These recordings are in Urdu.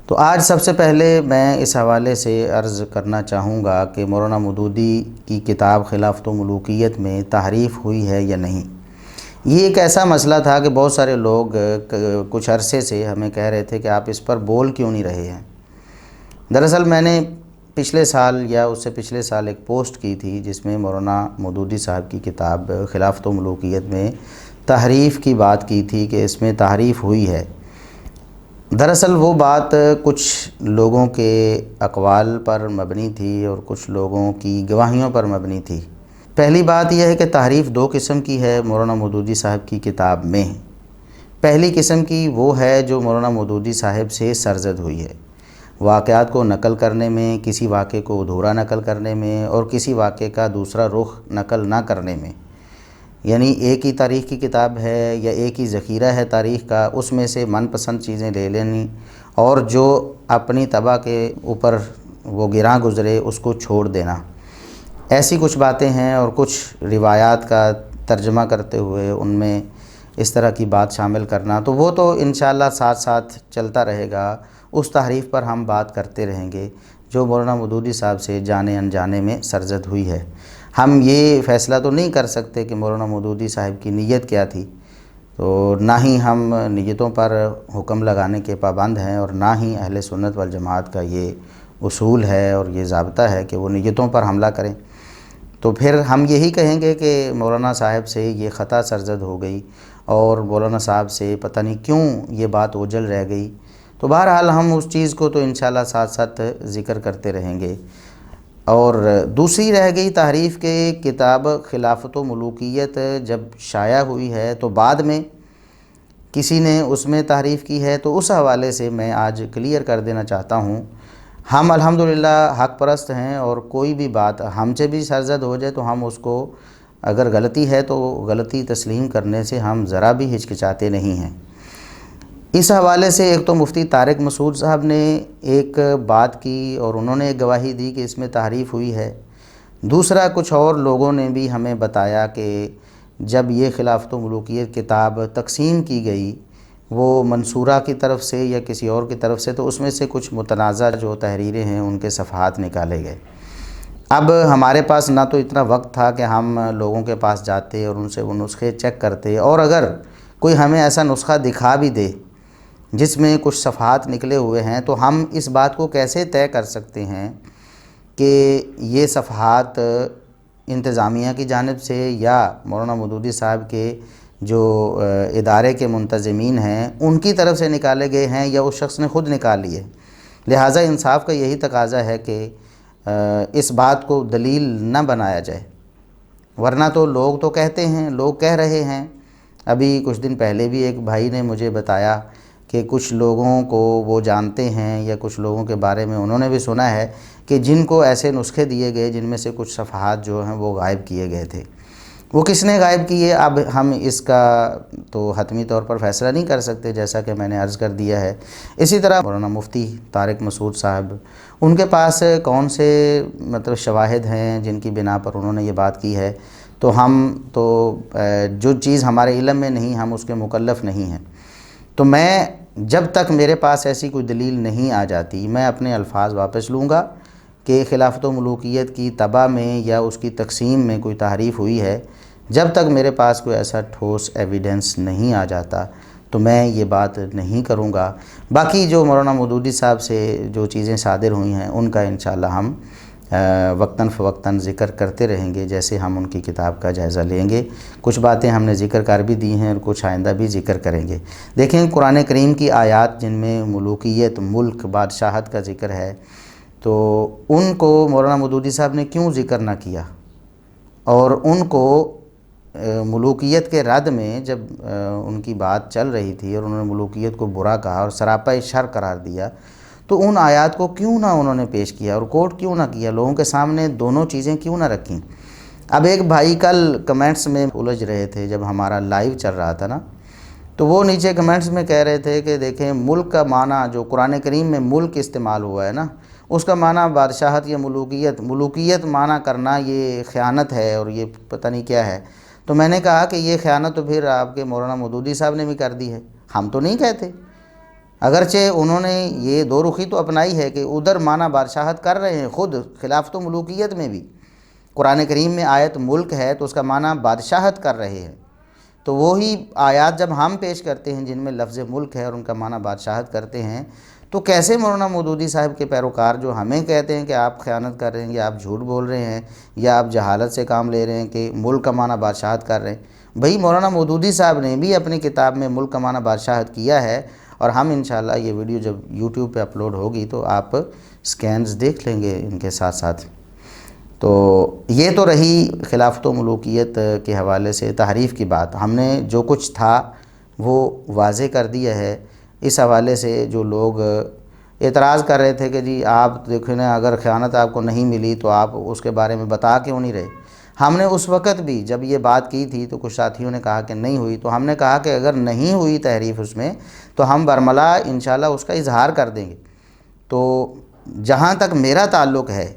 تو آج سب سے پہلے میں اس حوالے سے عرض کرنا چاہوں گا کہ مولانا مودودی کی کتاب خلافت و ملوکیت میں تحریف ہوئی ہے یا نہیں۔ یہ ایک ایسا مسئلہ تھا کہ بہت سارے لوگ کچھ عرصے سے ہمیں کہہ رہے تھے کہ آپ اس پر بول کیوں نہیں رہے ہیں۔ دراصل میں نے پچھلے سال یا اس سے پچھلے سال ایک پوسٹ کی تھی جس میں مولانا مودودی صاحب کی کتاب خلافت و ملوکیت میں تحریف کی بات کی تھی کہ اس میں تحریف ہوئی ہے۔ دراصل وہ بات کچھ لوگوں کے اقوال پر مبنی تھی اور کچھ لوگوں کی گواہیوں پر مبنی تھی۔ پہلی بات یہ ہے کہ تحریف دو قسم کی ہے مولانا مودودی صاحب کی کتاب میں۔ پہلی قسم کی وہ ہے جو مولانا مودودی صاحب سے سرزد ہوئی ہے، واقعات کو نقل کرنے میں، کسی واقعے کو ادھورا نقل کرنے میں اور کسی واقعے کا دوسرا رخ نقل نہ کرنے میں۔ یعنی ایک ہی تاریخ کی کتاب ہے یا ایک ہی ذخیرہ ہے تاریخ کا، اس میں سے من پسند چیزیں لے لینی اور جو اپنی طبع کے اوپر وہ گراں گزرے اس کو چھوڑ دینا۔ ایسی کچھ باتیں ہیں اور کچھ روایات کا ترجمہ کرتے ہوئے ان میں اس طرح کی بات شامل کرنا، تو وہ تو انشاءاللہ ساتھ ساتھ چلتا رہے گا۔ اس تحریف پر ہم بات کرتے رہیں گے جو مولانا مودودی صاحب سے جانے انجانے میں سرزد ہوئی ہے۔ ہم یہ فیصلہ تو نہیں کر سکتے کہ مولانا مودودی صاحب کی نیت کیا تھی، تو نہ ہی ہم نیتوں پر حکم لگانے کے پابند ہیں اور نہ ہی اہل سنت والجماعت کا یہ اصول ہے اور یہ ضابطہ ہے کہ وہ نیتوں پر حملہ کریں۔ تو پھر ہم یہی کہیں گے کہ مولانا صاحب سے یہ خطا سرزد ہو گئی اور مولانا صاحب سے پتہ نہیں کیوں یہ بات اوجھل رہ گئی۔ تو بہرحال ہم اس چیز کو تو انشاءاللہ ساتھ ساتھ ذکر کرتے رہیں گے۔ اور دوسری رہ گئی تحریف کے کتاب خلافت و ملوکیت جب شائع ہوئی ہے تو بعد میں کسی نے اس میں تحریف کی ہے، تو اس حوالے سے میں آج کلیئر کر دینا چاہتا ہوں۔ ہم الحمدللہ حق پرست ہیں اور کوئی بھی بات ہم سے بھی سرزد ہو جائے تو ہم اس کو اگر غلطی ہے تو غلطی تسلیم کرنے سے ہم ذرا بھی ہچکچاتے نہیں ہیں۔ اس حوالے سے ایک تو مفتی طارق مسعود صاحب نے ایک بات کی اور انہوں نے ایک گواہی دی کہ اس میں تحریف ہوئی ہے۔ دوسرا کچھ اور لوگوں نے بھی ہمیں بتایا کہ جب یہ خلافت و ملوکیت کتاب تقسیم کی گئی وہ منصورہ کی طرف سے یا کسی اور کی طرف سے، تو اس میں سے کچھ متنازع جو تحریریں ہیں ان کے صفحات نکالے گئے۔ اب ہمارے پاس نہ تو اتنا وقت تھا کہ ہم لوگوں کے پاس جاتے اور ان سے وہ نسخے چیک کرتے، اور اگر کوئی ہمیں ایسا نسخہ دکھا بھی دے جس میں کچھ صفحات نکلے ہوئے ہیں تو ہم اس بات کو کیسے طے کر سکتے ہیں کہ یہ صفحات انتظامیہ کی جانب سے یا مولانا مودودی صاحب کے جو ادارے کے منتظمین ہیں ان کی طرف سے نکالے گئے ہیں یا اس شخص نے خود نکال لیے۔ لہٰذا انصاف کا یہی تقاضا ہے کہ اس بات کو دلیل نہ بنایا جائے، ورنہ تو لوگ تو کہتے ہیں، لوگ کہہ رہے ہیں۔ ابھی کچھ دن پہلے بھی ایک بھائی نے مجھے بتایا کہ کچھ لوگوں کو وہ جانتے ہیں یا کچھ لوگوں کے بارے میں انہوں نے بھی سنا ہے کہ جن کو ایسے نسخے دیے گئے جن میں سے کچھ صفحات جو ہیں وہ غائب کیے گئے تھے۔ وہ کس نے غائب کیے، اب ہم اس کا تو حتمی طور پر فیصلہ نہیں کر سکتے جیسا کہ میں نے عرض کر دیا ہے۔ اسی طرح مولانا مفتی طارق مسعود صاحب، ان کے پاس کون سے شواہد ہیں جن کی بنا پر انہوں نے یہ بات کی ہے، تو ہم تو جو چیز ہمارے علم میں نہیں ہم اس کے مکلف نہیں ہیں۔ تو میں جب تک میرے پاس ایسی کوئی دلیل نہیں آ جاتی میں اپنے الفاظ واپس لوں گا کہ خلافت و ملوکیت کی طبع میں یا اس کی تقسیم میں کوئی تحریف ہوئی ہے۔ جب تک میرے پاس کوئی ایسا ٹھوس ایویڈنس نہیں آ جاتا تو میں یہ بات نہیں کروں گا۔ باقی جو مولانا مودودی صاحب سے جو چیزیں صادر ہوئی ہیں ان کا انشاءاللہ ہم وقتاً فوقتاً ذکر کرتے رہیں گے جیسے ہم ان کی کتاب کا جائزہ لیں گے۔ کچھ باتیں ہم نے ذکر کر بھی دی ہیں اور کچھ آئندہ بھی ذکر کریں گے۔ دیکھیں قرآن کریم کی آیات جن میں ملوکیت، ملک، بادشاہت کا ذکر ہے، تو ان کو مولانا مودودی صاحب نے کیوں ذکر نہ کیا، اور ان کو ملوکیت کے رد میں جب ان کی بات چل رہی تھی اور انہوں نے ملوکیت کو برا کہا اور سراپا شر قرار دیا، تو ان آیات کو کیوں نہ انہوں نے پیش کیا اور کوٹ کیوں نہ کیا، لوگوں کے سامنے دونوں چیزیں کیوں نہ رکھیں۔ اب ایک بھائی کل کمنٹس میں الجھ رہے تھے جب ہمارا لائیو چل رہا تھا نا، تو وہ نیچے کمنٹس میں کہہ رہے تھے کہ دیکھیں ملک کا معنی جو قرآن کریم میں ملک استعمال ہوا ہے نا، اس کا معنی بادشاہت یا ملوکیت معنی کرنا یہ خیانت ہے اور یہ پتہ نہیں کیا ہے۔ تو میں نے کہا کہ یہ خیانت تو پھر آپ کے مولانا مودودی صاحب نے بھی کر دی ہے، ہم تو نہیں کہتے۔ اگرچہ انہوں نے یہ دو رخی تو اپنائی ہے کہ ادھر معنی بادشاہت کر رہے ہیں خود خلافت و ملوکیت میں بھی، قرآن کریم میں آیت ملک ہے تو اس کا معنی بادشاہت کر رہے ہیں، تو وہی آیات جب ہم پیش کرتے ہیں جن میں لفظ ملک ہے اور ان کا معنی بادشاہت کرتے ہیں، تو کیسے مولانا مودودی صاحب کے پیروکار جو ہمیں کہتے ہیں کہ آپ خیانت کر رہے ہیں یا آپ جھوٹ بول رہے ہیں یا آپ جہالت سے کام لے رہے ہیں کہ ملک کا معنی بادشاہت کر رہے ہیں؟ بھئی مولانا مودودی صاحب نے بھی اپنی کتاب میں ملک کا معنی بادشاہت کیا ہے، اور ہم انشاءاللہ یہ ویڈیو جب یوٹیوب پہ اپلوڈ ہوگی تو آپ سکینز دیکھ لیں گے ان کے ساتھ ساتھ۔ تو یہ تو رہی خلافت و ملوکیت کے حوالے سے تحریف کی بات، ہم نے جو کچھ تھا وہ واضح کر دیا ہے۔ اس حوالے سے جو لوگ اعتراض کر رہے تھے کہ جی آپ دیکھیں نا اگر خیانت آپ کو نہیں ملی تو آپ اس کے بارے میں بتا کیوں نہیں رہے، ہم نے اس وقت بھی جب یہ بات کی تھی تو کچھ ساتھیوں نے کہا کہ نہیں ہوئی، تو ہم نے کہا کہ اگر نہیں ہوئی تحریف اس میں تو ہم برملا انشاءاللہ اس کا اظہار کر دیں گے۔ تو جہاں تک میرا تعلق ہے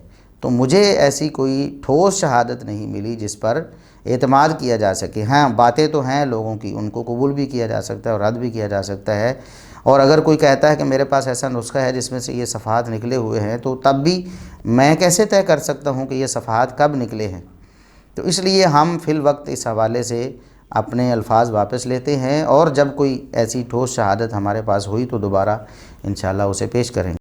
تو مجھے ایسی کوئی ٹھوس شہادت نہیں ملی جس پر اعتماد کیا جا سکے۔ ہاں باتیں تو ہیں لوگوں کی، ان کو قبول بھی کیا جا سکتا ہے اور رد بھی کیا جا سکتا ہے، اور اگر کوئی کہتا ہے کہ میرے پاس ایسا نسخہ ہے جس میں سے یہ صفحات نکلے ہوئے ہیں تو تب بھی میں کیسے طے کر سکتا ہوں کہ یہ صفحات کب نکلے ہیں؟ تو اس لیے ہم فی الوقت اس حوالے سے اپنے الفاظ واپس لیتے ہیں، اور جب کوئی ایسی ٹھوس شہادت ہمارے پاس ہوئی تو دوبارہ انشاءاللہ اسے پیش کریں گے۔